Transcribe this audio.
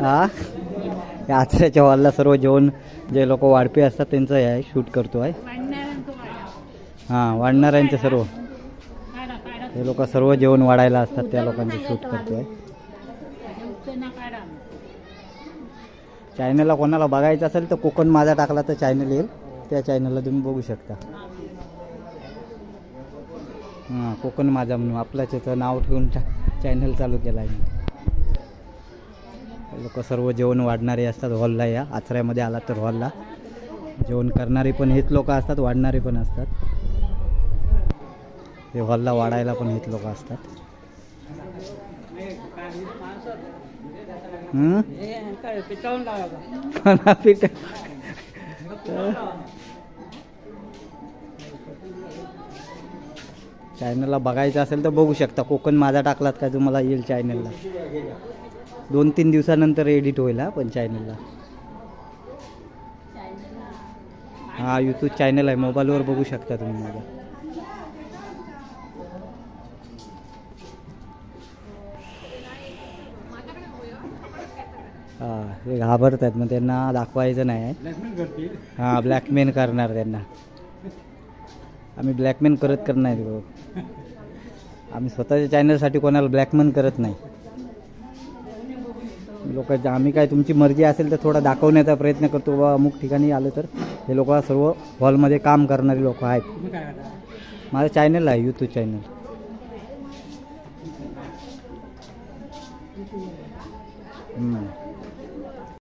हा आचऱ्याच्या हॉलला सर्व जेवण जे लोक वाढपे असतात त्यांचं आहे शूट करतो आहे. हां वाढणाऱ्यांचे सर्व हे लोक सर्व जेवण वाढायला असतात त्या लोकांचे शूट करतो आहे. चॅनलला कोणाला बघायचं असेल तर कोकण माझा टाकला तर चॅनल येईल, त्या चॅनलला तुम्ही बघू शकता. हां कोकण माझा म्हणून आपल्याच याचं नाव ठेवून चॅनल चालू केला आहे. लोक सर्व जेवण वाढणारे असतात हॉलला. या आचऱ्यामध्ये आला तर हॉलला जेवण करणारी पण हेच लोक असतात, वाढणारे पण असतात. हे हॉलला वाढायला पण हेच लोक असतात. चॅनलला बघायचं असेल तर बघू शकता. कोकण माझा टाकलात का तुम्हाला येईल चॅनलला. 2-3 दिवसानंतर एडिट होईल. पण चॅनलला हा यूट्यूब चॅनल आहे, मोबाईलवर बघू शकता तुम्ही माझा. हां हे घाबरतात मग त्यांना दाखवायचं नाही. हां ब्लॅकमेल करणार त्यांना. आम्ही ब्लॅकमेल करत नाही. आम्ही स्वतःच्या चॅनलसाठी कोणाला ब्लॅकमेल करत नाही. लोक आम्ही काय तुमची मर्जी असेल तर थोडा दाखवण्याचा प्रयत्न करतो. व अमुक ठिकाणी आलं तर हे लोक सर्व हॉलमध्ये काम करणारे लोक आहेत. माझं चॅनल आहे यूट्यूब चॅनल.